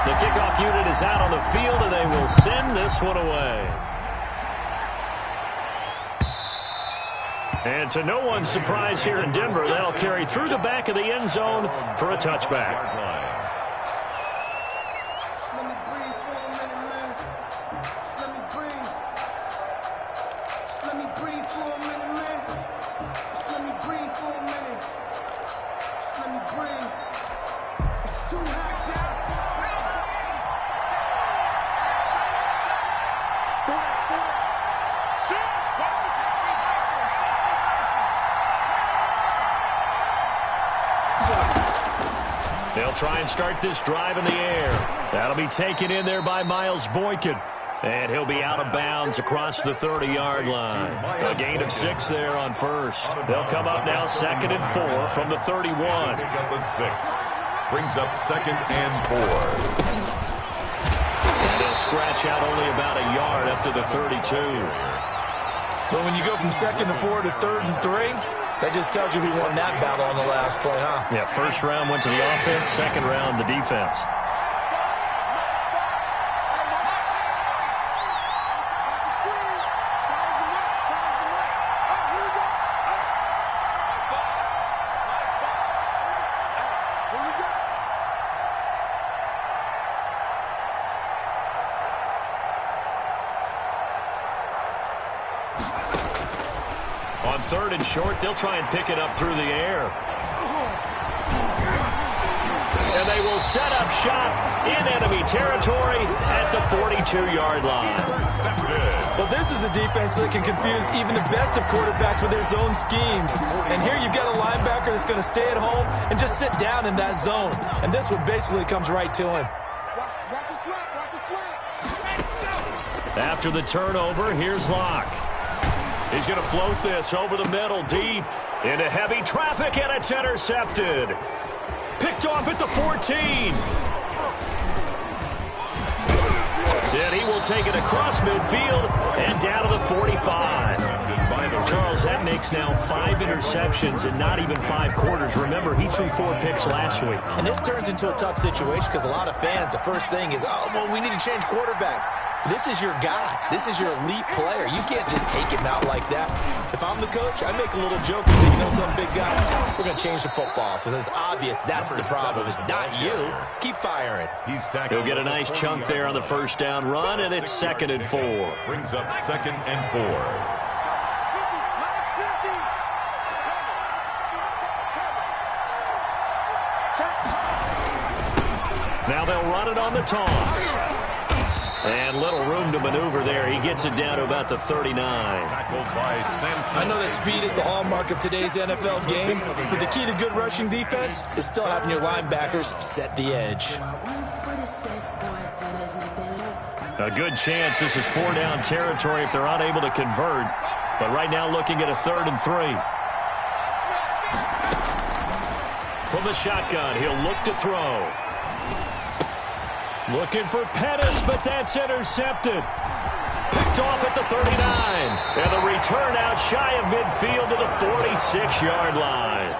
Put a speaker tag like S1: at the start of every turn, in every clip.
S1: The kickoff unit is out on the field, and they will send this one away. And to no one's surprise here in Denver, they'll carry through the back of the end zone for a touchback. They'll try and start this drive in the air. That'll be taken in there by Miles Boykin. And he'll be out of bounds across the 30-yard line. A gain of 6 there on first. They'll come up now 2nd and 4 from the 31.
S2: Brings up 2nd and 4.
S1: And they'll scratch out only about a yard up to the 32.
S3: But when you go from 2nd and 4 to 3rd and 3, that just tells you who won that battle on the last play, huh?
S1: Yeah, first round went to the offense, second round the defense. On 3rd and short, they'll try and pick it up through the air. And they will set up shop in enemy territory at the 42-yard line.
S3: Well, this is a defense that can confuse even the best of quarterbacks with their zone schemes. And here you've got a linebacker that's going to stay at home and just sit down in that zone. And this one basically comes right to him.
S1: After the turnover, here's Locke. He's going to float this over the middle, deep, into heavy traffic, and it's intercepted. Picked off at the 14. Then he will take it across midfield and down to the 45. Charles, that makes now 5 interceptions in not even 5 quarters. Remember, he threw 4 picks last week.
S3: And this turns into a tough situation because a lot of fans, the first thing is, oh, well, we need to change quarterbacks. This is your guy. This is your elite player. You can't just take him out like that. If I'm the coach, I make a little joke and say, you know, some big guy, we're going to change the football. So it's obvious that's the problem. It's not you. Keep firing.
S1: He'll get a nice chunk there on the first down run, and it's 2nd and 4.
S2: Brings up 2nd and 4.
S1: Now they'll run it on the toss. And little room to maneuver there. He gets it down to about the 39.
S3: I know that speed is the hallmark of today's NFL game, but the key to good rushing defense is still having your linebackers set the edge.
S1: A good chance this is 4-down territory if they're unable to convert. But right now looking at a 3rd and 3. From the shotgun, he'll look to throw. Looking for Pettis, but that's intercepted. Picked off at the 39. And the return out shy of midfield to the 46-yard line.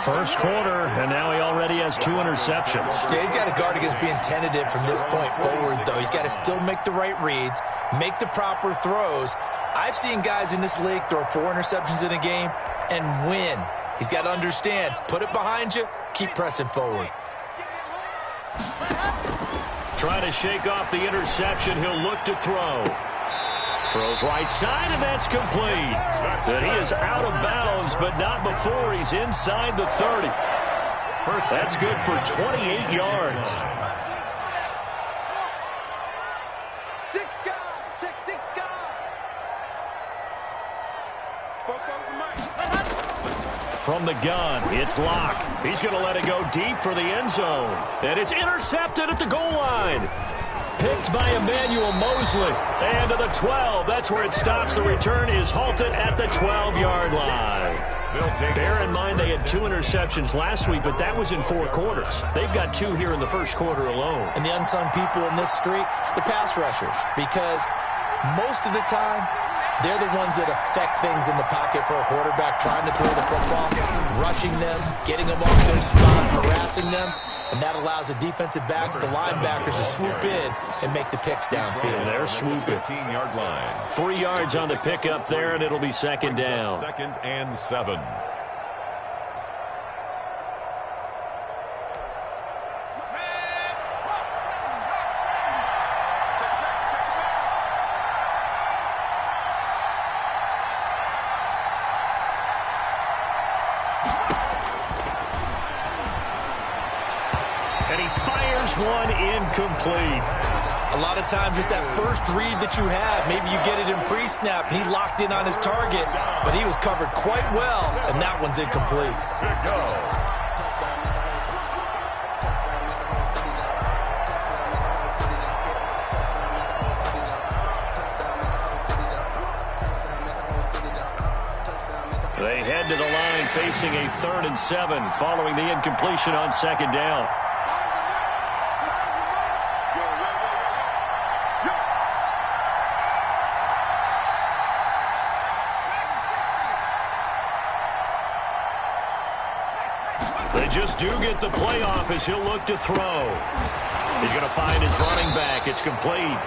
S1: First quarter, and now he already has 2 interceptions.
S3: Yeah, he's got to guard against being tentative from this point forward, though. He's got to still make the right reads, make the proper throws. I've seen guys in this league throw 4 interceptions in a game and win. He's got to understand, put it behind you, keep pressing forward.
S1: Trying to shake off the interception. He'll look to throw. Throws right side, and that's complete. But he is out of bounds, but not before he's inside the 30. That's good for 28 yards. From the gun, it's Locke. He's going to let it go deep for the end zone. And it's intercepted at the goal line. Picked by Emmanuel Mosley. And to the 12. That's where it stops. The return is halted at the 12-yard line. Bear in mind they had 2 interceptions last week, but that was in 4 quarters. They've got 2 here in the first quarter alone.
S3: And the unsung people in this streak, the pass rushers. Because most of the time, they're the ones that affect things in the pocket for a quarterback, trying to throw the football, rushing them, getting them off their spot, harassing them. and that allows the defensive backs, the linebackers, to swoop in and make the picks downfield.
S1: And they're swooping.
S2: 15-yard line.
S1: 3 yards on the pickup there, and it'll be second down.
S2: 2nd and 7.
S1: And he fires one incomplete.
S3: A lot of times it's that first read that you have. Maybe you get it in pre-snap, and he locked in on his target, but he was covered quite well, and that one's incomplete.
S1: They head to the line facing a 3rd and 7 following the incompletion on 2nd down. They just do get the play off as he'll look to throw. He's going to find his running back. It's complete.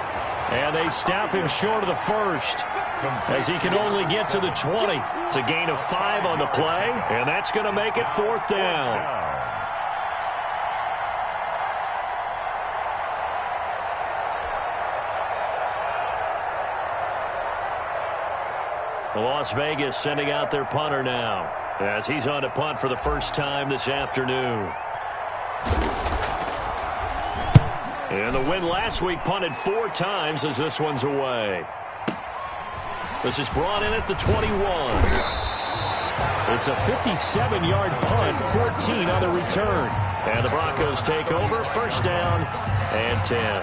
S1: And they stop him short of the first as he can only get to the 20. It's a gain of 5 on the play, and that's going to make it 4th down. Las Vegas sending out their punter now as he's on to punt for the first time this afternoon. And the win last week punted 4 times as this one's away. This is brought in at the 21. It's a 57-yard punt, 14 on the return. And the Broncos take over, 1st down and 10.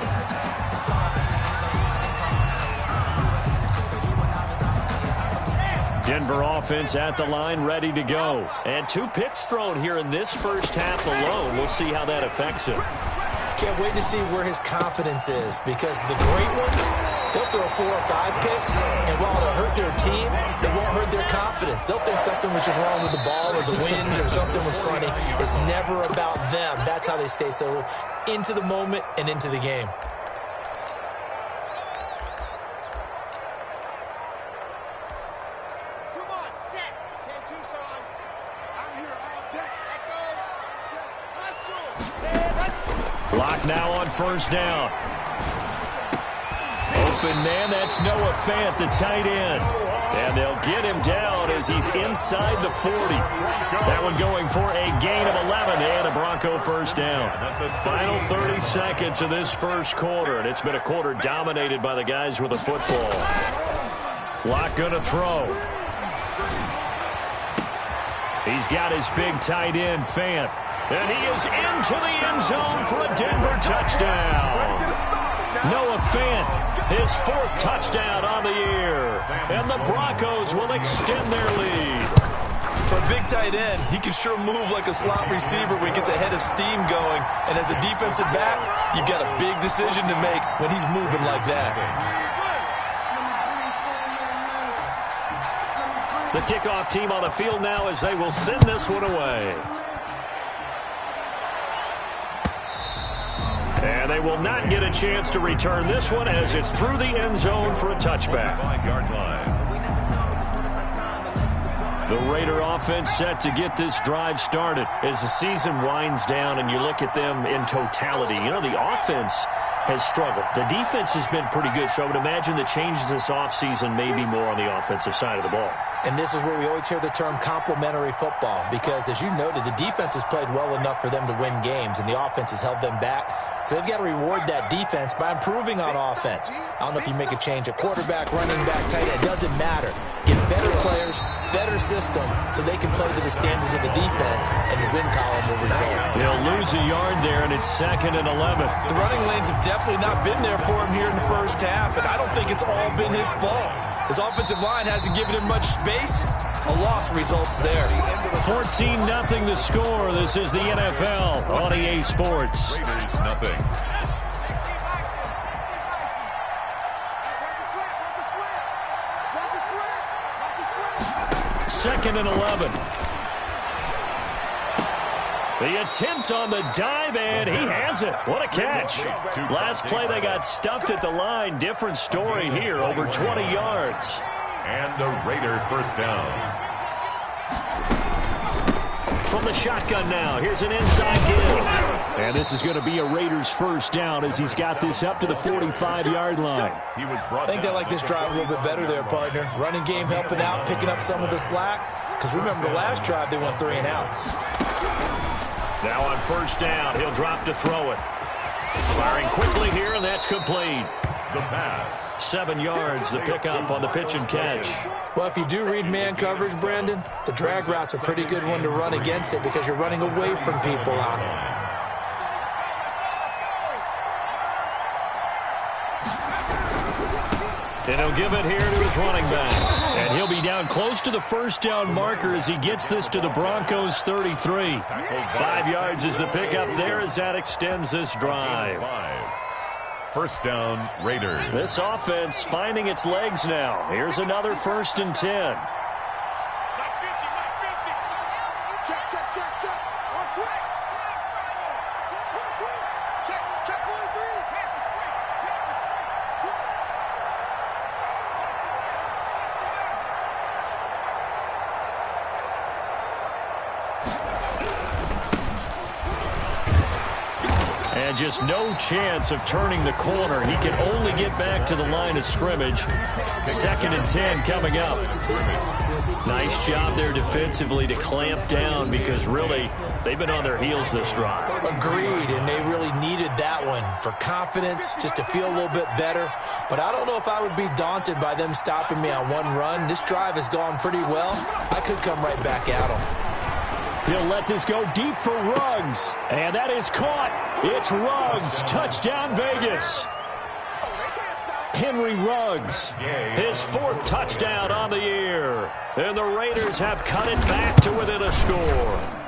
S1: Denver offense at the line, ready to go. And 2 picks thrown here in this first half alone. We'll see how that affects him.
S3: Can't wait to see where his confidence is, because the great ones, they'll throw 4 or 5 picks, and while it'll hurt their team, it won't hurt their confidence. They'll think something was just wrong with the ball or the wind or something was funny. It's never about them. That's how they stay so into the moment and into the game.
S1: Lock now on 1st down. Open man, that's Noah Fant, the tight end. And they'll get him down as he's inside the 40. That one going for a gain of 11 and a Bronco 1st down. Final 30 seconds of this first quarter, and it's been a quarter dominated by the guys with the football. Lock gonna throw. He's got his big tight end, Fant. And he is into the end zone for a Denver touchdown. Noah Fant, his 4th touchdown on the year. And the Broncos will extend their lead.
S3: For a big tight end, he can sure move like a slot receiver when he gets a head of steam going. And as a defensive back, you've got a big decision to make when he's moving like that.
S1: The kickoff team on the field now as they will send this one away. And they will not get a chance to return this one as it's through the end zone for a touchback.
S2: 5-yard line.
S1: The Raider offense set to get this drive started as the season winds down and you look at them in totality. You know, the offense has struggled. The defense has been pretty good, so I would imagine the changes this offseason may be more on the offensive side of the ball.
S3: And this is where we always hear the term complementary football, because as you noted, the defense has played well enough for them to win games, and the offense has held them back. So they've got to reward that defense by improving on offense. I don't know if you make a change at quarterback, running back, tight end. It doesn't matter. Get better players, better system, so they can play to the standards of the defense, and the win column will result.
S1: They'll lose a yard there, and it's 2nd and 11.
S3: The running lanes have definitely not been there for him here in the first half, and I don't think it's all been his fault. His offensive line hasn't given him much space. A loss results there.
S1: 14-0 the score. This is the NFL on EA Sports.
S2: Raiders, nothing.
S1: Second and 11. The attempt on the dive, and he has it. What a catch. Last play, they got stuffed at the line. Different story here, over 20 yards.
S2: And a Raider first down.
S1: From the shotgun now, here's an inside give. And this is going to be a Raiders first down as he's got this up to the 45-yard line.
S3: I think they like this drive a little bit better there, partner. Running game helping out, picking up some of the slack. Because remember, the last drive, they went 3 and out.
S1: Now on first down, he'll drop to throw it. Firing quickly here, and that's complete.
S2: The pass.
S1: 7 yards, the pickup on the pitch and catch.
S3: Well, if you do read man coverage, Brandon, the drag route's a pretty good one to run against it because you're running away from people on it.
S1: And he'll give it here to his running back. And he'll be down close to the first down marker as he gets this to the Broncos 33. 5 yards is the pickup there as that extends this drive.
S2: First down, Raiders.
S1: This offense finding its legs now. Here's another 1st and 10. And just no chance of turning the corner. He can only get back to the line of scrimmage. 2nd and 10 coming up. Nice job there defensively to clamp down because really they've been on their heels this drive.
S3: Agreed, and they really needed that one for confidence, just to feel a little bit better. But I don't know if I would be daunted by them stopping me on one run. This drive has gone pretty well. I could come right back at them.
S1: He'll let this go deep for Ruggs. And that is caught. It's Ruggs. Touchdown, Vegas. Henry Ruggs. His 4th touchdown on the year. And the Raiders have cut it back to within a score.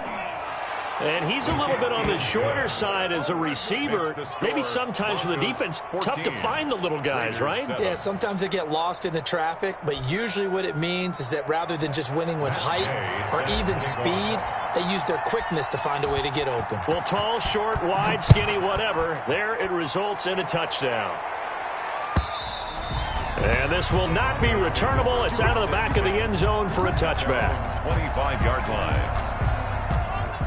S1: And he's a little bit on the shorter side as a receiver. Maybe sometimes for the defense, tough to find the little guys, right?
S3: Yeah, sometimes they get lost in the traffic, but usually what it means is that rather than just winning with height or even speed, they use their quickness to find a way to get open.
S1: Well, tall, short, wide, skinny, whatever, there it results in a touchdown. And this will not be returnable. It's out of the back of the end zone for a touchback.
S2: 25-yard line.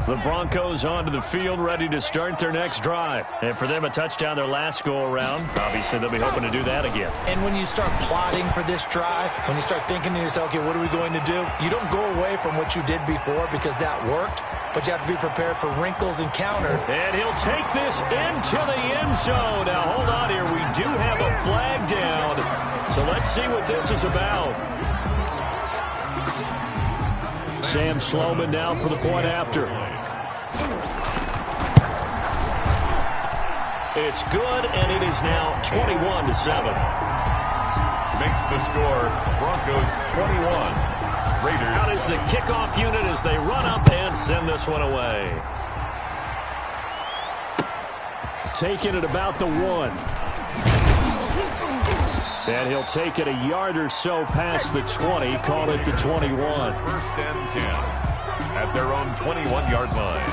S1: The Broncos onto the field, ready to start their next drive. And for them, a touchdown their last go-around. Obviously, they'll be hoping to do that again.
S3: And when you start plotting for this drive, when you start thinking to yourself, okay, what are we going to do? You don't go away from what you did before because that worked, but you have to be prepared for wrinkles and counter.
S1: And he'll take this into the end zone. Now, hold on here. We do have a flag down. So let's see what this is about. Sam Sloman down for the point after. It's good, and it is now 21-7.
S2: Makes the score Broncos 21. Raiders.
S1: Out is the kickoff unit as they run up and send this one away. Taking it about the 1. And he'll take it a yard or so past the 20, call it the 21.
S2: 1st and 10 at their own 21-yard line.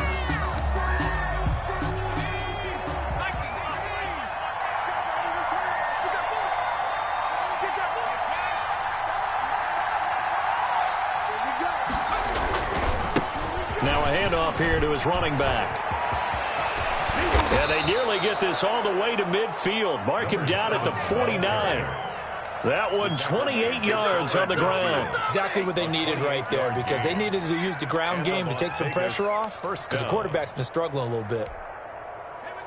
S1: Now a handoff here to his running back. And they nearly get this all the way to midfield. Mark him down at the 49. That one 28 yards on the ground.
S3: Exactly what they needed right there because they needed to use the ground game to take some pressure off because the quarterback's been struggling a little bit.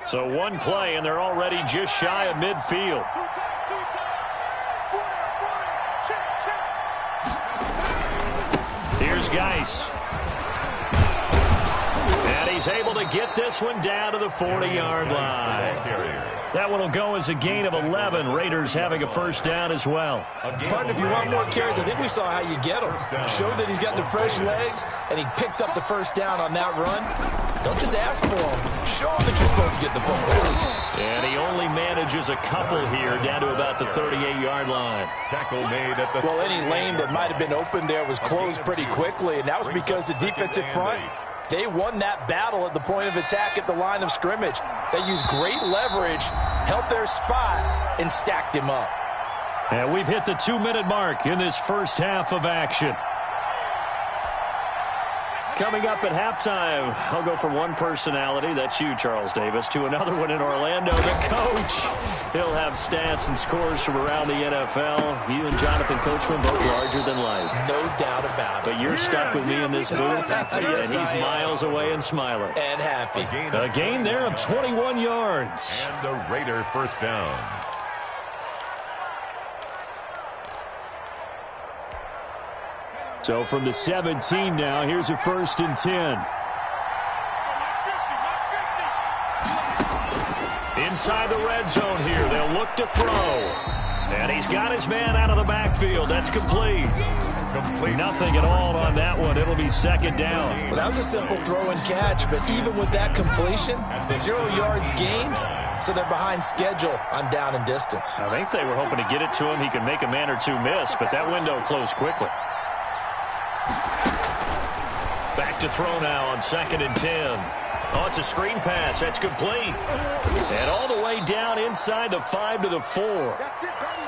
S1: So one play, and they're already just shy of midfield. Here's Geis. And he's able to get this one down to the 40-yard line. That one will go as a gain of 11. Raiders having a first down as well.
S3: Partner, if you want more carries, I think we saw how you get him. Showed that he's got the fresh legs, and he picked up the first down on that run. Don't just ask for him. Show him that you're supposed to get the football.
S1: And he only manages a couple here down to about the 38-yard line.
S2: Tackle made at the...
S3: Well, any lane that might have been open there was closed pretty quickly, and that was because the defensive front They won that battle at the point of attack at the line of scrimmage. They used great leverage, held their spot, and stacked him up.
S1: And we've hit the 2-minute mark in this first half of action. Coming up at halftime, I'll go from one personality, that's you, Charles Davis, to another one in Orlando, the coach. He'll have stats and scores from around the NFL. You and Jonathan Coachman both larger than life.
S3: No doubt about it.
S1: But you're stuck with me in this booth,
S3: Yes,
S1: and he's miles away and smiling.
S3: And happy.
S1: A gain there of 21 yards.
S2: And a Raider first down.
S1: So from the 17 now, here's a 1st and 10. Inside the red zone here, they'll look to throw. And he's got his man out of the backfield. That's complete. Nothing at all on that one. It'll be 2nd down.
S3: Well, that was a simple throw and catch, but even with that completion, 0 yards gained, so they're behind schedule on down and distance.
S1: I think they were hoping to get it to him. He could make a man or two miss, but that window closed quickly. Back to throw now on 2nd and 10. Oh, it's a screen pass. That's complete. And all the way down inside the 5 to the 4.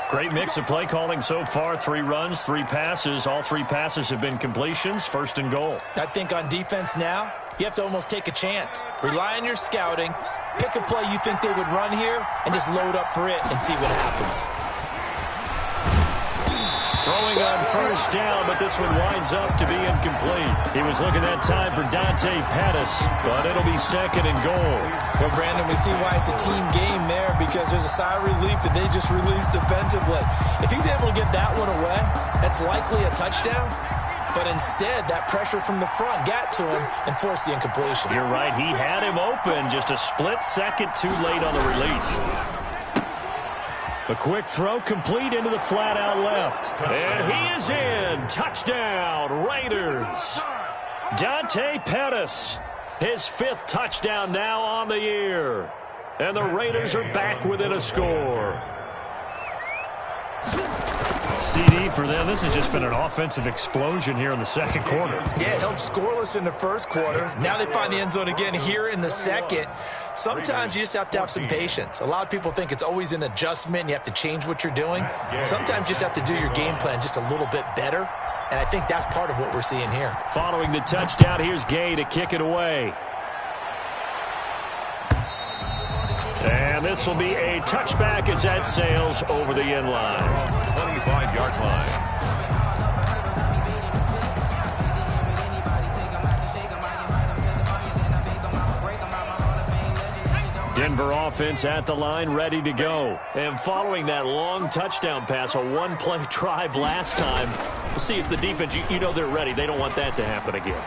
S1: Great mix of play calling so far. 3 runs, 3 passes. All 3 passes have been completions. 1st and goal.
S3: I think on defense now, you have to almost take a chance. Rely on your scouting. Pick a play you think they would run here and just load up for it and see what happens.
S1: Throwing on 1st down, but this one winds up to be incomplete. He was looking that time for Dante Pettis, but it'll be 2nd and goal.
S3: Well, Brandon, we see why it's a team game there, because there's a sigh of relief that they just released defensively. If he's able to get that one away, that's likely a touchdown. But instead, that pressure from the front got to him and forced the incompletion.
S1: You're right. He had him open, just a split second too late on the release. A quick throw complete into the flat out left. And he is in. Touchdown, Raiders. Dante Pettis, his 5th touchdown now on the year. And the Raiders are back within a score. CD for them. This has just been an offensive explosion here in the 2nd quarter.
S3: Yeah, held scoreless in the 1st quarter. Now they find the end zone again here in the 2nd. Sometimes you just have to have some patience. A lot of people think it's always an adjustment. You have to change what you're doing. Sometimes you just have to do your game plan just a little bit better. And I think that's part of what we're seeing here.
S1: Following the touchdown, here's Gay to kick it away. And this will be a touchback as that sails over the end line.
S2: 25-yard line.
S1: Denver offense at the line, ready to go. And following that long touchdown pass, a 1-play drive last time, we'll see if the defense, you know they're ready. They don't want that to happen again.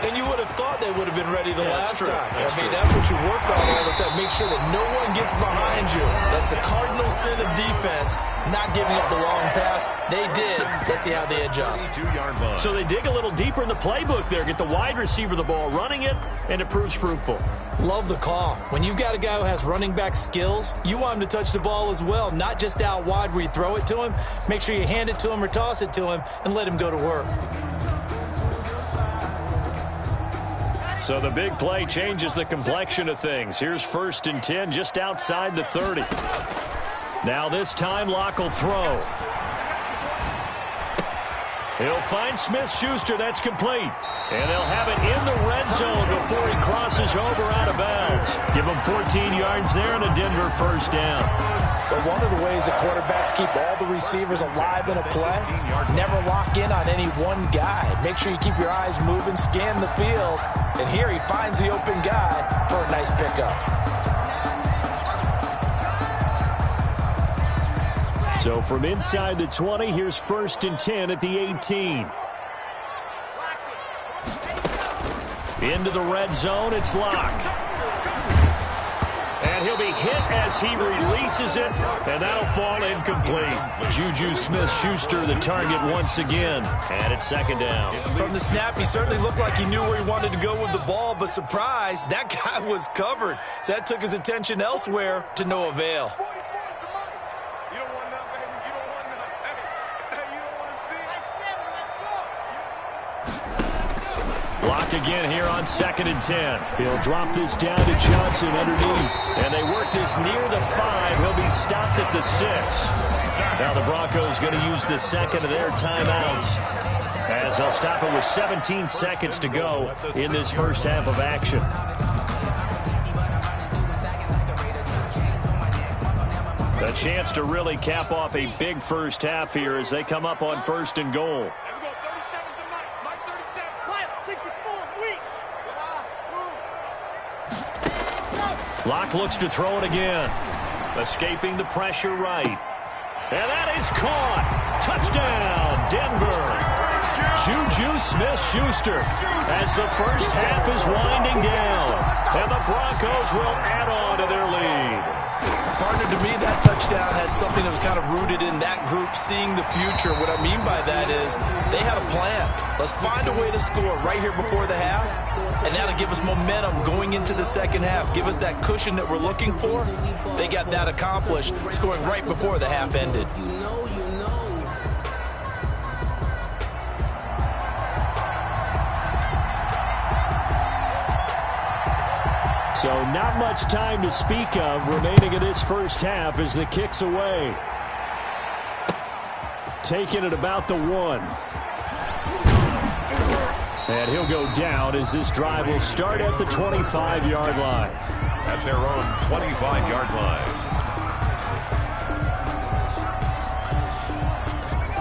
S3: And you would have thought they would have been ready the last time.
S1: That's
S3: what you work on all the time. Make sure that no one gets behind you. That's the cardinal sin of defense, not giving up the long pass. They did. Let's see how they adjust.
S2: 2-yard line.
S1: So they dig a little deeper in the playbook there, get the wide receiver the ball, running it, and it proves fruitful.
S3: Love the call. When you've got a guy who has running back skills, you want him to touch the ball as well, not just out wide where you throw it to him. Make sure you hand it to him or toss it to him and let him go to work.
S1: So the big play changes the complexion of things. Here's 1st and 10 just outside the 30. Now this time Locke will throw. He'll find Smith-Schuster. That's complete. And they'll have it in the red zone before he crosses over out of bounds. Give him 14 yards there and a Denver 1st down.
S3: But one of the ways that quarterbacks keep all the receivers alive in a play, never lock in on any one guy. Make sure you keep your eyes moving, scan the field. And here he finds the open guy for a nice pickup.
S1: So from inside the 20, here's 1st and 10 at the 18. Into the red zone, it's Locke. And he'll be hit as he releases it, and that'll fall incomplete. Juju Smith-Schuster, the target once again, and it's 2nd down.
S3: From the snap, he certainly looked like he knew where he wanted to go with the ball, but surprise, that guy was covered. So that took his attention elsewhere to no avail.
S1: Lock again here on 2nd and 10. He'll drop this down to Johnson underneath. And they work this near the 5. He'll be stopped at the 6. Now the Broncos going to use the second of their timeouts, as they'll stop it with 17 seconds to go in this first half of action. A chance to really cap off a big first half here as they come up on 1st and goal. Locke looks to throw it again. Escaping the pressure right. And that is caught. Touchdown, Denver. Juju Smith-Schuster as the first half is winding down. And the Broncos will add on to their lead.
S3: Partner, to me, that touchdown had something that was kind of rooted in that group seeing the future. What I mean by that is they had a plan. Let's find a way to score right here before the half, and that'll give us momentum going into the second half. Give us that cushion that we're looking for. They got that accomplished, scoring right before the half ended.
S1: So not much time to speak of remaining in this first half as the kick's away. Taking it about the 1. And he'll go down as this drive will start at the 25-yard line.
S2: At their own 25-yard line.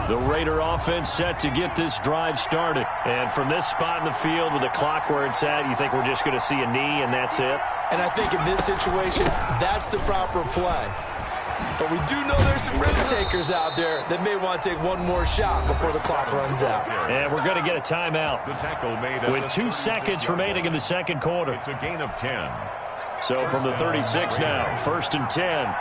S1: The Raider offense set to get this drive started. And from this spot in the field with the clock where it's at, you think we're just going to see a knee and that's it?
S3: And I think in this situation, that's the proper play. But we do know there's some risk takers out there that may want to take one more shot before the clock runs out.
S1: And we're going to get a timeout
S2: The tackle made
S1: with 2 seconds remaining in the second quarter.
S2: It's a gain of 10.
S1: So from the 36 now, 1st and 10.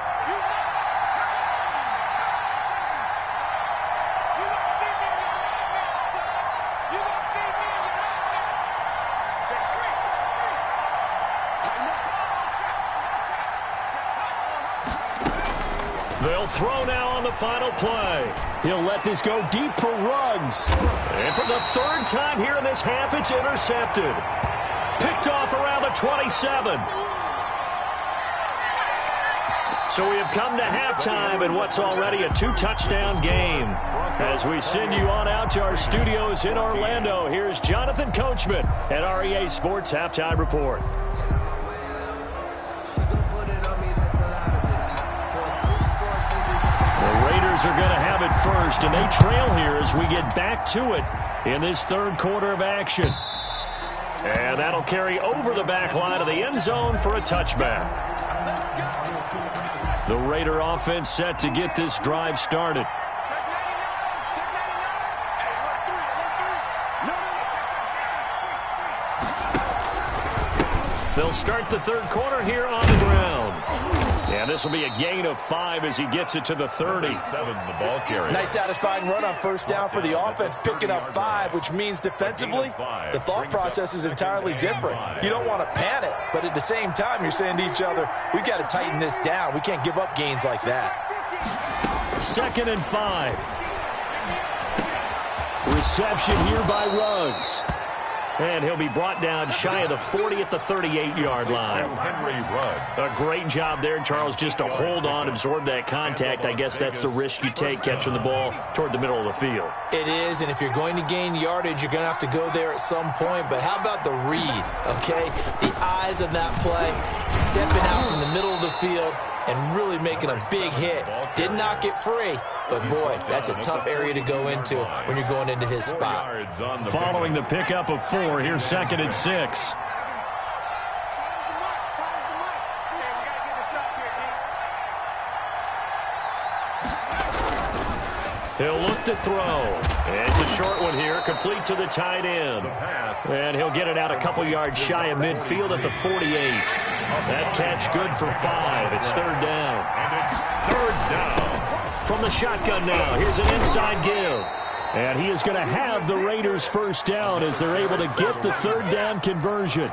S1: They'll throw now on the final play. He'll let this go deep for Ruggs. And for the 3rd time here in this half, it's intercepted. Picked off around the 27. So we have come to halftime in what's already a 2-touchdown game. As we send you on out to our studios in Orlando, here's Jonathan Coachman at REA Sports Halftime Report. Are going to have it first, and they trail here as we get back to it in this 3rd quarter of action. And that'll carry over the back line of the end zone for a touchback. The Raider offense set to get this drive started. They'll start the 3rd quarter here on the ground. And this will be a gain of 5 as he gets it to the 30.
S2: 7, the ball carrier.
S3: Nice satisfying run on 1st down for the offense, picking up 5, which means defensively, the thought process is entirely different. You don't want to panic, but at the same time, you're saying to each other, we've got to tighten this down. We can't give up gains like that.
S1: 2nd and 5. Reception here by Ruggs. And he'll be brought down shy of the 40 at the 38-yard line. A great job there, Charles, just to hold on, absorb that contact. I guess that's the risk you take catching the ball toward the middle of the field.
S3: It is, and if you're going to gain yardage, you're going to have to go there at some point. But how about the read, okay? The eyes of that play, stepping out from the middle of the field and really making a big hit. Did not get free. But, boy, that's a tough area to go into when you're going into his spot.
S1: Following the pickup of 4, here's 2nd and 6. He'll look to throw. It's a short one here, complete to the tight end. And he'll get it out a couple yards shy of midfield at the 48. That catch good for 5. It's 3rd down.
S2: And it's 3rd down.
S1: From the shotgun now, here's an inside give. And he is going to have the Raiders' 1st down as they're able to get the 3rd down conversion.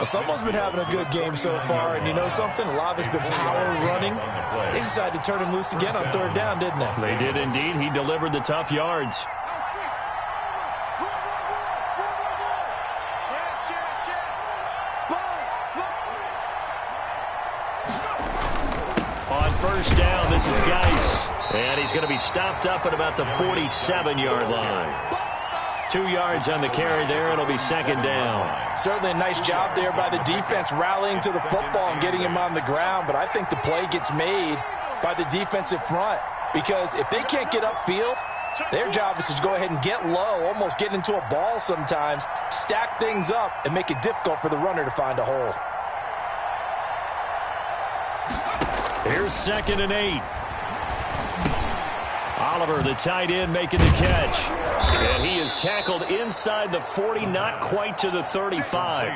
S3: Someone's been having a good game so far, and you know something? A lot of it's been power running. They decided to turn him loose again on 3rd down, didn't they?
S1: They did indeed. He delivered the tough yards. On first down, this is Geis. And he's going to be stopped up at about the 47-yard line. 2 yards on the carry there. It'll be second down.
S3: Certainly a nice job there by the defense rallying to the football and getting him on the ground. But I think the play gets made by the defensive front. Because if they can't get upfield, their job is to go ahead and get low, almost get into a ball sometimes, stack things up, and make it difficult for the runner to find a hole.
S1: Here's 2nd and 8. Oliver, the tight end, making the catch. And he is tackled inside the 40, not quite to the 35.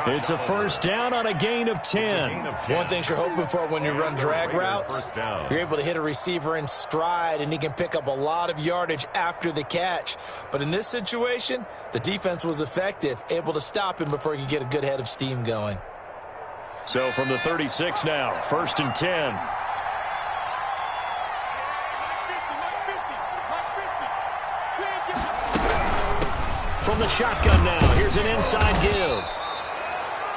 S1: It's a first down on a gain of 10.
S3: One thing you're hoping for when you run drag routes, you're able to hit a receiver in stride, and he can pick up a lot of yardage after the catch. But in this situation, the defense was effective, able to stop him before he could get a good head of steam going.
S1: So from the 36 now, 1st and 10. From the shotgun now, here's an inside give.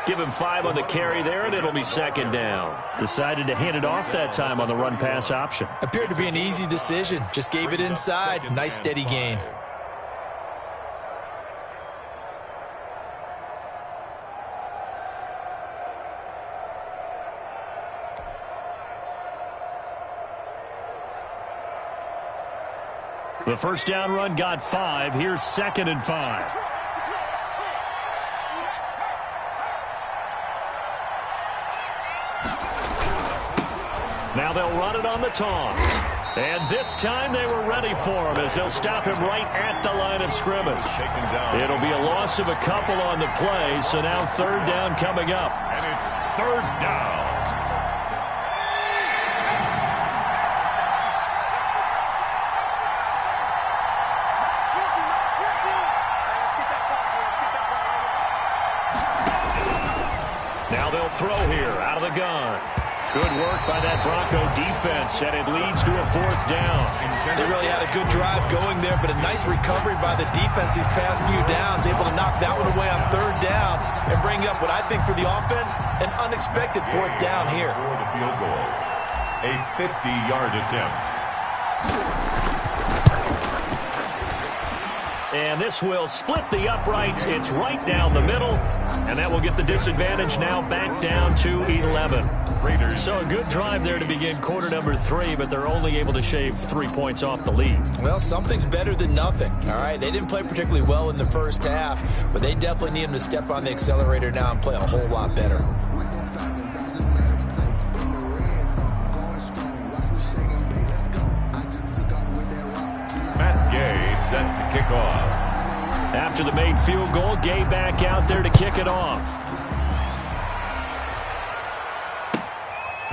S1: Give him 5 on the carry there, and it'll be second down. Decided to hand it off that time on the run-pass option.
S3: Appeared to be an easy decision. Just gave it inside. Nice steady gain.
S1: The first down run got 5. Here's 2nd and 5. Now they'll run it on the toss. And this time they were ready for him as they'll stop him right at the line of scrimmage. It'll be a loss of a couple on the play, so now 3rd down coming up.
S2: And it's 3rd down.
S1: Now they'll throw here out of the gun. Good work by that Bronco defense, and it leads to a 4th down.
S3: They really had a good drive going there, but a nice recovery by the defense these past few downs, able to knock that one away on 3rd down and bring up what I think for the offense, an unexpected 4th down here.
S2: For the field goal, a 50-yard attempt.
S1: And this will split the uprights. It's right down the middle. And that will get the disadvantage now back down to 11.
S2: Raiders.
S1: So a good drive there to begin quarter number 3, but they're only able to shave 3 points off the lead.
S3: Well, something's better than nothing, all right? They didn't play particularly well in the first half, but they definitely need them to step on the accelerator now and play a whole lot better.
S2: Matt Gay set to kick off.
S1: After the made field goal, Gay back out there to kick it off.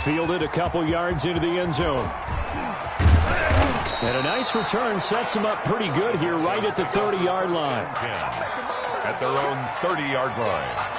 S1: Fielded a couple yards into the end zone. And a nice return sets him up pretty good here right at the 30-yard line.
S2: At their own 30-yard line.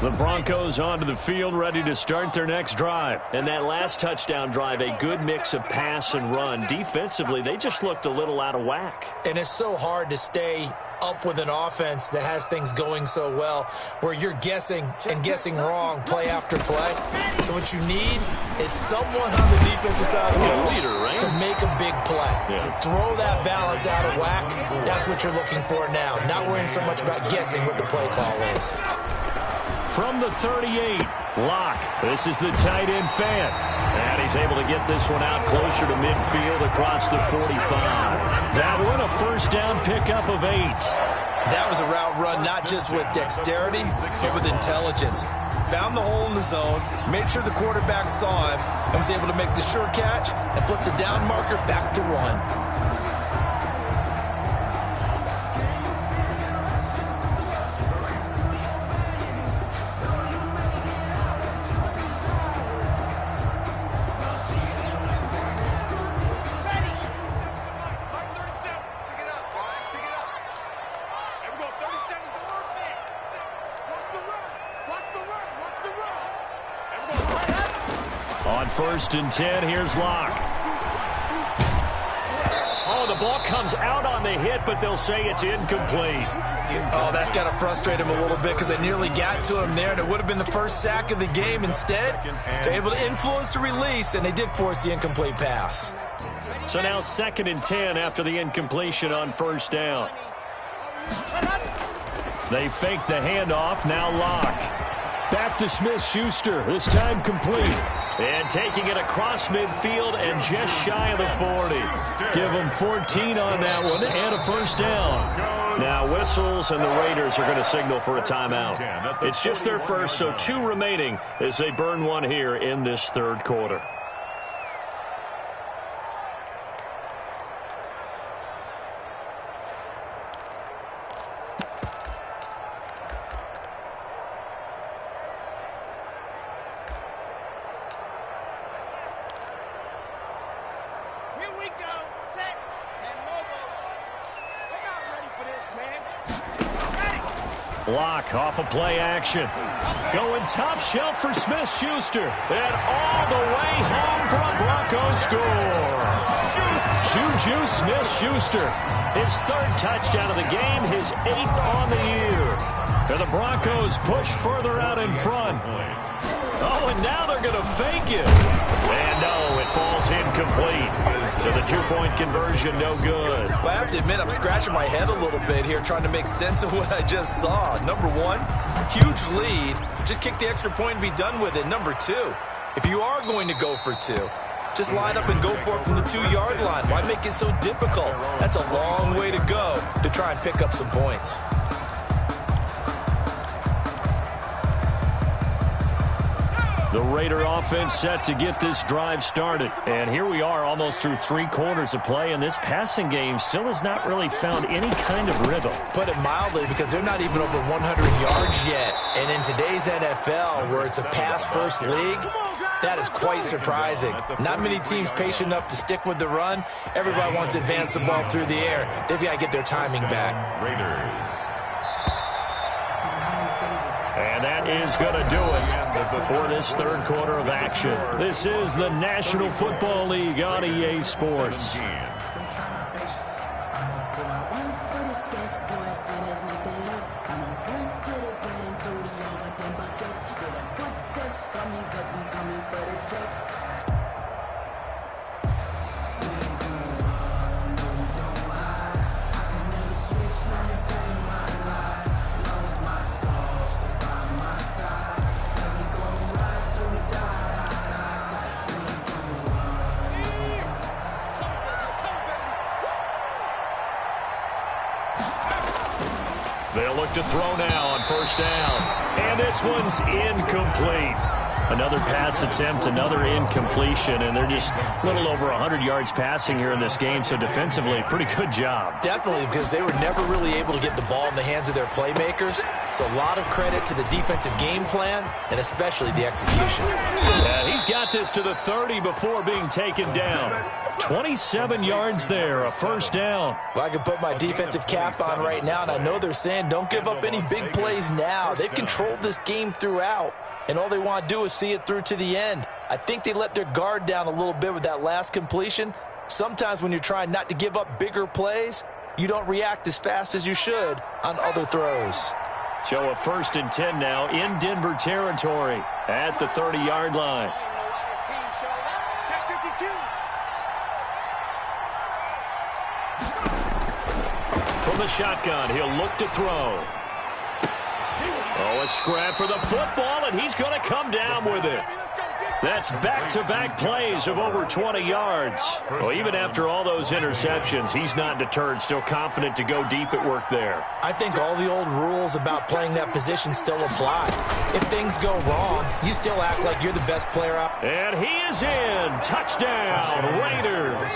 S1: The Broncos onto the field, ready to start their next drive. And that last touchdown drive, a good mix of pass and run. Defensively, they just looked a little out of whack.
S3: And it's so hard to stay up with an offense that has things going so well, where you're guessing and guessing wrong play after play. So what you need is someone on the defensive side of the ball to make a big play. Throw that balance out of whack. That's what you're looking for now. Not worrying so much about guessing what the play call is.
S1: From the 38, Locke. This is the tight end fan. And he's able to get this one out closer to midfield across the 45. That one a first down pickup of 8.
S3: That was a route run not just with dexterity, but with intelligence. Found the hole in the zone, made sure the quarterback saw him, and was able to make the sure catch and flip the down marker back to 1.
S1: On 1st and 10, here's Locke. the ball comes out on the hit, but they'll say it's incomplete.
S3: Oh, that's got to frustrate him a little bit because they nearly got to him there, and it would have been the first sack of the game. Instead, they're able to influence the release, and they did force the incomplete pass.
S1: So now 2nd and 10 after the incompletion on first down. They fake the handoff, now Locke. Back to Smith-Schuster, this time complete. And taking it across midfield and just shy of the 40. Give them 14 on that one and a first down. Now whistles and the Raiders are going to signal for a timeout. It's just their first, so 2 remaining as they burn one here in this 3rd quarter. Locke off of play action. Going top shelf for Smith-Schuster. And all the way home for a Broncos score. Juju Smith-Schuster. His 3rd touchdown of the game, his 8th on the year. And the Broncos push further out in front. Oh, and now they're going to fake it. And no, it falls incomplete. So the 2-point conversion, no good.
S3: Well, I have to admit, I'm scratching my head a little bit here trying to make sense of what I just saw. Number 1, huge lead. Just kick the extra point and be done with it. Number 2, if you are going to go for 2, just line up and go for it from the 2-yard line. Why make it so difficult? That's a long way to go to try and pick up some points.
S1: The Raider offense set to get this drive started. And here we are almost through 3 quarters of play, and this passing game still has not really found any kind of rhythm.
S3: Put it mildly, because they're not even over 100 yards yet. And in today's NFL, where it's a pass-first league, that is quite surprising. Not many teams patient enough to stick with the run. Everybody wants to advance the ball through the air. They've got to get their timing back.
S2: Raiders.
S1: And that is going to do it for this 3rd quarter of action. This is the National Football League on EA Sports. They'll look to throw now on first down. And this one's incomplete. Another pass attempt, another incompletion, and they're just a little over 100 yards passing here in this game, so defensively, pretty good job.
S3: Definitely, because they were never really able to get the ball in the hands of their playmakers, so a lot of credit to the defensive game plan, and especially the execution.
S1: Yeah, he's got this to the 30 before being taken down. 27 yards there, a first down.
S3: Well, I can put my defensive cap on right now, and I know they're saying don't give up any big plays now. They've controlled this game throughout, and all they want to do is see it through to the end. I think they let their guard down a little bit with that last completion. Sometimes when you're trying not to give up bigger plays, you don't react as fast as you should on other throws.
S1: So a 1st and 10 now in Denver territory at the 30-yard line. From the shotgun, he'll look to throw. Oh, a scrap for the football, and he's going to come down with it. That's back-to-back plays of over 20 yards. Well, even after all those interceptions, he's not deterred, still confident to go deep at work there.
S3: I think all the old rules about playing that position still apply. If things go wrong, you still act like you're the best player out.
S1: And he is in. Touchdown, Raiders.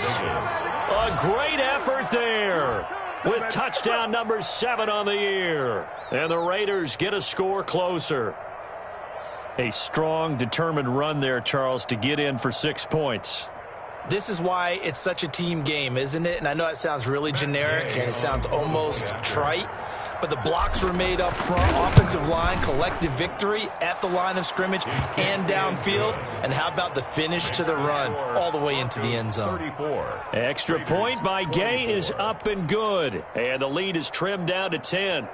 S1: A great effort there, with touchdown number 7 on the year. And the Raiders get a score closer. A strong, determined run there, Charles, to get in for 6 points.
S3: This is why it's such a team game, isn't it? And I know it sounds really generic and it sounds almost trite, but the blocks were made up front. Offensive line, collective victory at the line of scrimmage and downfield. And how about the finish to the run all the way into the end zone?
S2: 34.
S1: Extra point by Gay is up and good. And the lead is trimmed down to 10.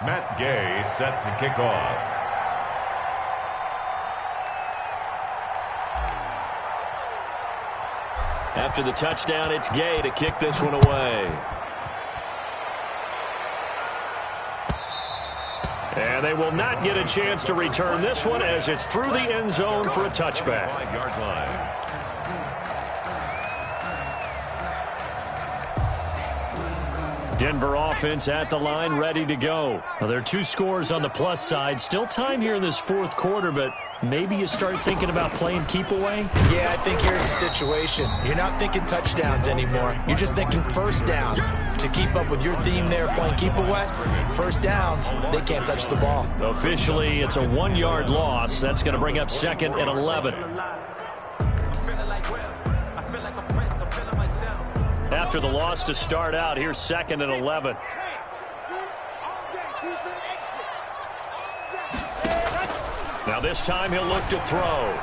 S2: Matt Gay set to kick off.
S1: After the touchdown, it's Gay to kick this one away. And they will not get a chance to return this one as it's through the end zone for a touchback.
S2: 5-yard line.
S1: Denver offense at the line, ready to go. Well, there are 2 scores on the plus side. Still time here in this fourth quarter, but maybe you start thinking about playing keep away?
S3: Yeah, I think here's the situation. You're not thinking touchdowns anymore. You're just thinking first downs. To keep up with your theme there, playing keep away, first downs, they can't touch the ball.
S1: Officially, it's a 1-yard loss. That's going to bring up second and 11. After the loss to start out, here's second and 11. Now this time he'll look to throw.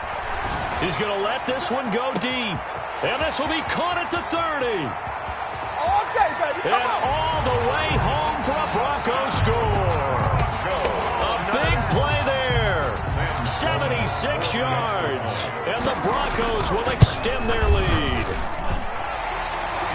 S1: He's going to let this one go deep. And this will be caught at the 30. And all the way home for a Bronco score. A big play there. 76 yards. And the Broncos will extend their lead.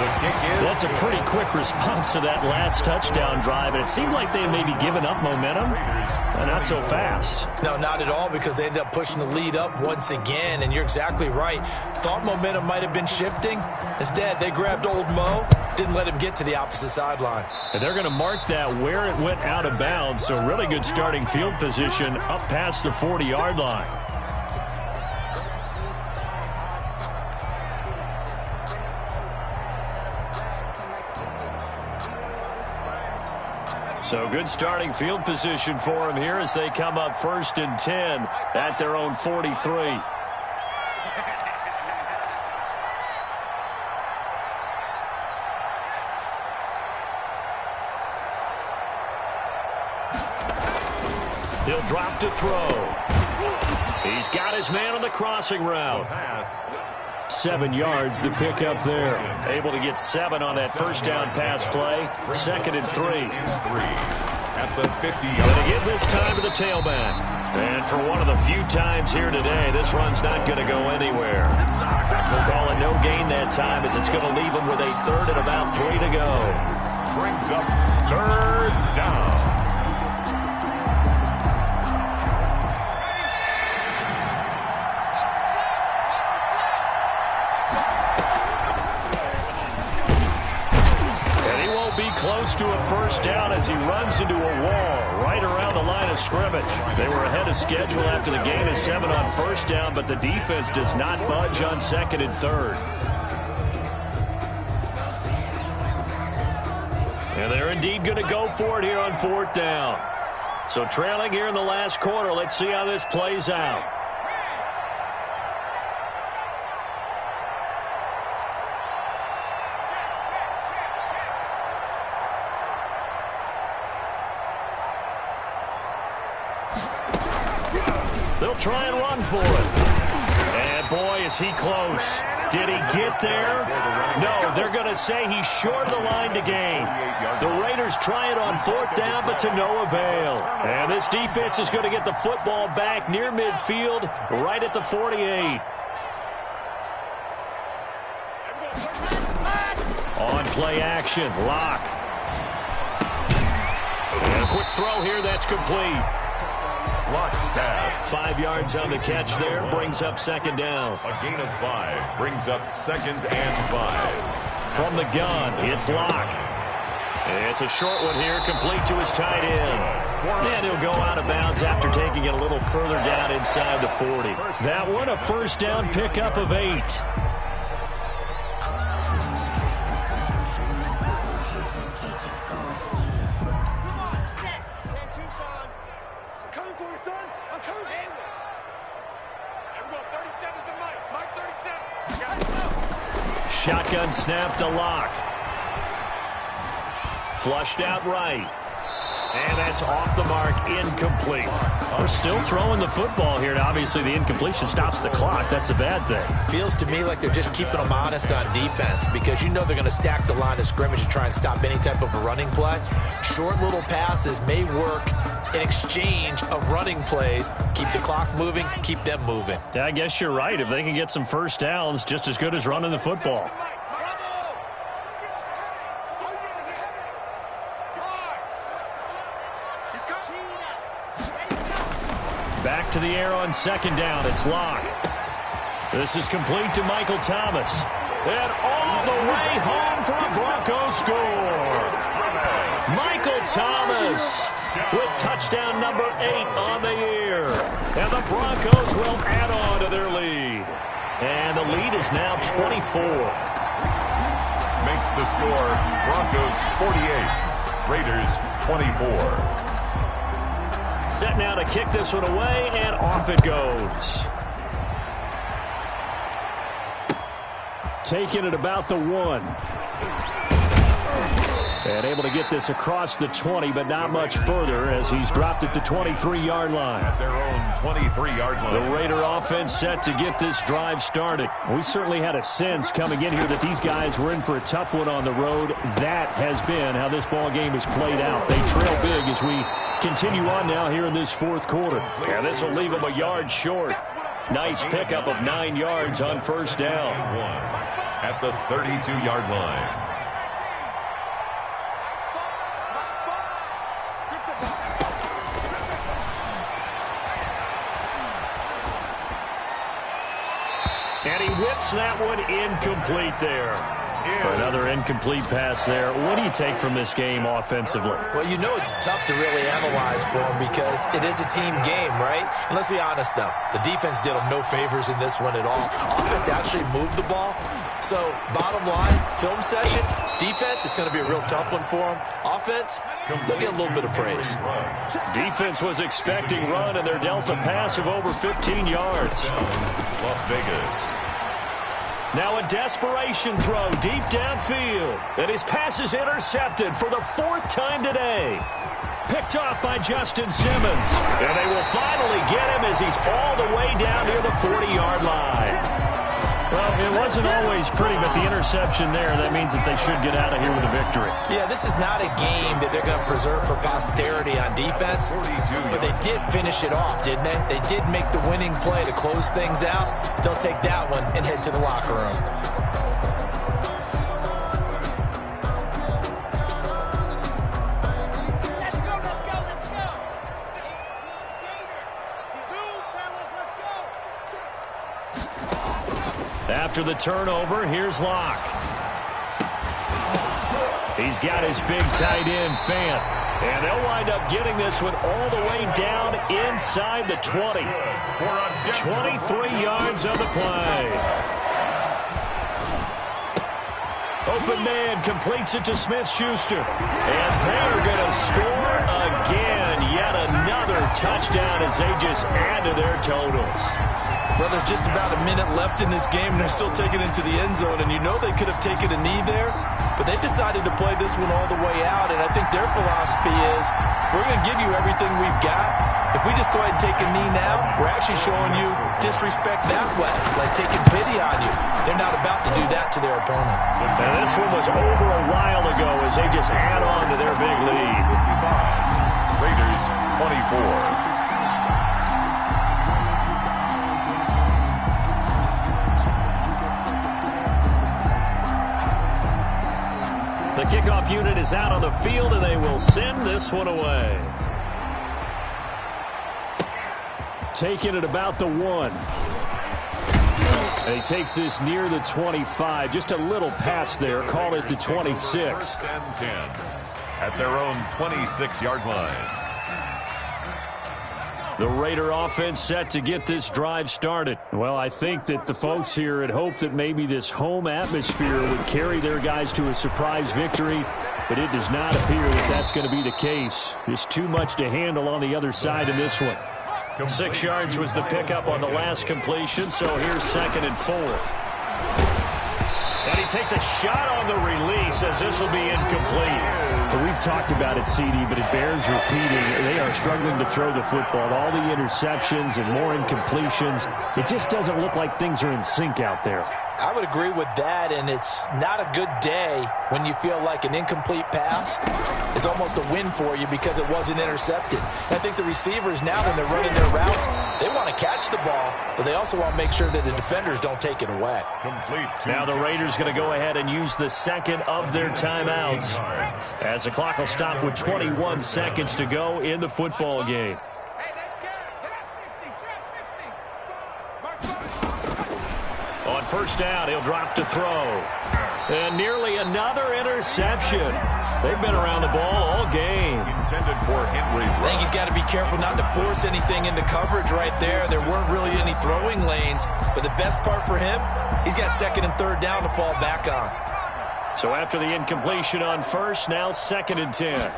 S1: That's a pretty quick response to that last touchdown drive, and it seemed like they maybe given up momentum. Not so fast.
S3: No, not at all, because they ended up pushing the lead up once again, and you're exactly right. Thought momentum might have been shifting. Instead, they grabbed old Mo, didn't let him get to the opposite sideline.
S1: And they're going to mark that where it went out of bounds, so really good starting field position up past the 40-yard line. So good starting field position for him here as they come up 1st and 10 at their own 43. He'll drop to throw. He's got his man on the crossing route. 7 yards the pick up there. Able to get 7 on that first down pass play. 2nd and 3.
S2: At the 50-yard.
S1: Going to give this time to the tailback. And for one of the few times here today, this run's not going to go anywhere. We'll call it no gain that time as it's going to leave them with a 3rd and about 3 to go.
S2: Brings up 3rd down.
S1: Close to a first down as he runs into a wall right around the line of scrimmage. They were ahead of schedule after the gain of 7 on first down, but the defense does not budge on 2nd and 3rd. And they're indeed going to go for it here on 4th down. So trailing here in the last quarter, let's see how this plays out. They'll try and run for it. And boy, is he close. Did he get there? No, they're going to say he's short of the line to gain. The Raiders try it on 4th down, but to no avail. And this defense is going to get the football back near midfield, right at the 48. On play action, Locke. And a quick throw here, that's complete.
S2: Locke pass.
S1: 5 yards on the catch there, brings up 2nd down.
S2: A gain of 5 brings up 2nd and 5.
S1: From the gun, it's Locke. It's a short one here, complete to his tight end. And he'll go out of bounds after taking it a little further down inside the 40. That one, a first down pickup of 8. Shotgun snap to Locke. Flushed out right. And that's off the mark, incomplete. We're still throwing the football here. Now, obviously, the incompletion stops the clock. That's a bad thing.
S3: Feels to me like they're just keeping them honest on defense because you know they're going to stack the line of scrimmage and try and stop any type of a running play. Short little passes may work in exchange of running plays. Keep the clock moving, keep them moving.
S1: Yeah, I guess you're right. If they can get some first downs, just as good as running the football. Back to the air on second down. It's Locke. This is complete to Michael Thomas. And all the way home for a Broncos score. Michael Thomas with touchdown number 8 on the year. And the Broncos will add on to their lead. And the lead is now 24.
S2: Makes the score Broncos 48, Raiders 24.
S1: Set now to kick this one away, and off it goes. Taking it about the 1. And able to get this across the 20, but not much further as he's dropped it to 23-yard line.
S2: At their own 23-yard line.
S1: The Raider offense set to get this drive started. We certainly had a sense coming in here that these guys were in for a tough one on the road. That has been how this ball game has played out. They trail big as we continue on now here in this fourth quarter. Yeah, this will leave them a yard short. Nice pickup of 9 yards on first down.
S2: At the 32-yard line.
S1: And he whips that one incomplete there. Another incomplete pass there. What do you take from this game offensively?
S3: Well, you know it's tough to really analyze for them because it is a team game, right? And let's be honest, though. The defense did them no favors in this one at all. Offense actually moved the ball. So, bottom line, film session, defense is going to be a real tough one for them. Offense, they'll get a little bit of praise.
S1: Defense was expecting run, and their Delta pass of over 15 yards.
S2: Las Vegas.
S1: Now a desperation throw deep downfield. And his pass is intercepted for the 4th time today. Picked off by Justin Simmons. And they will finally get him as he's all the way down near the 40-yard line. Well, it wasn't always pretty, but the interception there, that means that they should get out of here with a victory.
S3: Yeah, this is not a game that they're going to preserve for posterity on defense, but they did finish it off, didn't they? They did make the winning play to close things out. They'll take that one and head to the locker room.
S1: After the turnover, here's Locke. He's got his big tight end, Fant. And they'll wind up getting this one all the way down inside the 20. 23 yards of the play. Open man completes it to Smith-Schuster. And they're going to score again. Yet another touchdown as they just add to their totals.
S3: Well, there's just about a minute left in this game, and they're still taking it to the end zone. And you know they could have taken a knee there, but they decided to play this one all the way out. And I think their philosophy is, we're going to give you everything we've got. If we just go ahead and take a knee now, we're actually showing you disrespect that way, like taking pity on you. They're not about to do that to their opponent.
S1: And this one was over a while ago as they just add on to their big lead.
S2: Raiders 24.
S1: The kickoff unit is out on the field, and they will send this one away. Taking it about the 1. And he takes this near the 25. Just a little pass there. Call it the 26.
S2: 10 at their own 26-yard line.
S1: The Raider offense set to get this drive started. Well, I think that the folks here had hoped that maybe this home atmosphere would carry their guys to a surprise victory, but it does not appear that that's going to be the case. Just too much to handle on the other side in this one. 6 yards was the pickup on the last completion, so here's 2nd and 4. And he takes a shot on the release as this will be incomplete.
S4: Well, we've talked about it, CD, but it bears repeating. They are struggling to throw the football. All the interceptions and more incompletions. It just doesn't look like things are in sync out there.
S3: I would agree with that, and it's not a good day when you feel like an incomplete pass is almost a win for you because it wasn't intercepted. I think the receivers now, when they're running their routes, they want to catch the ball, but they also want to make sure that the defenders don't take it away.
S2: Complete.
S1: Now the Raiders going to go ahead and use the second of their timeouts as the clock will stop with 21 seconds to go in the football game. On first down, he'll drop to throw. And nearly another interception. They've been around the ball all game.
S2: Intended for Henry.
S3: I think he's got to be careful not to force anything into coverage right there. There weren't really any throwing lanes. But the best part for him, he's got second and third down to fall back on.
S1: So after the incompletion on first, now 2nd and 10.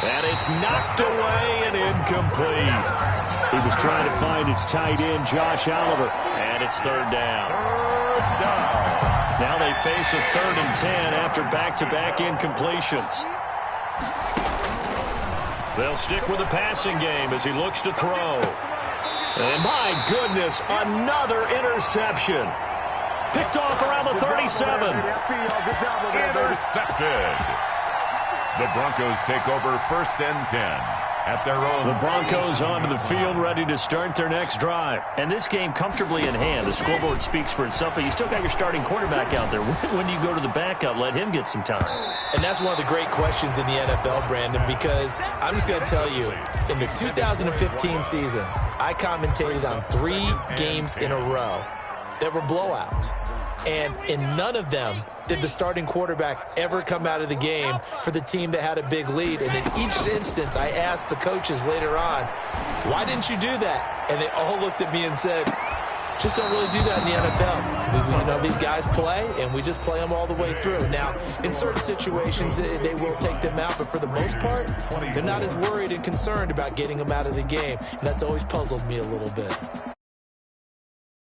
S1: And it's knocked away and incomplete.
S4: He was trying to find his tight end, Josh Oliver.
S1: And it's third down. Now they face a 3rd and 10 after back-to-back incompletions. They'll stick with the passing game as he looks to throw. And my goodness, another interception. Picked off around the 37.
S2: Intercepted. The Broncos take over 1st and 10 at their own.
S4: The Broncos onto the field, ready to start their next drive.
S1: And this game comfortably in hand. The scoreboard speaks for itself, but you still got your starting quarterback out there. When do you go to the backup? Let him get some time.
S3: And that's one of the great questions in the NFL, Brandon, because I'm just going to tell you, in the 2015 season, I commentated on 3 games in a row that were blowouts. And in none of them did the starting quarterback ever come out of the game for the team that had a big lead. And in each instance, I asked the coaches later on, why didn't you do that? And they all looked at me and said, just don't really do that in the NFL. You know, these guys play, and we just play them all the way through. Now, in certain situations, they will take them out, but for the most part, they're not as worried and concerned about getting them out of the game. And that's always puzzled me a little bit.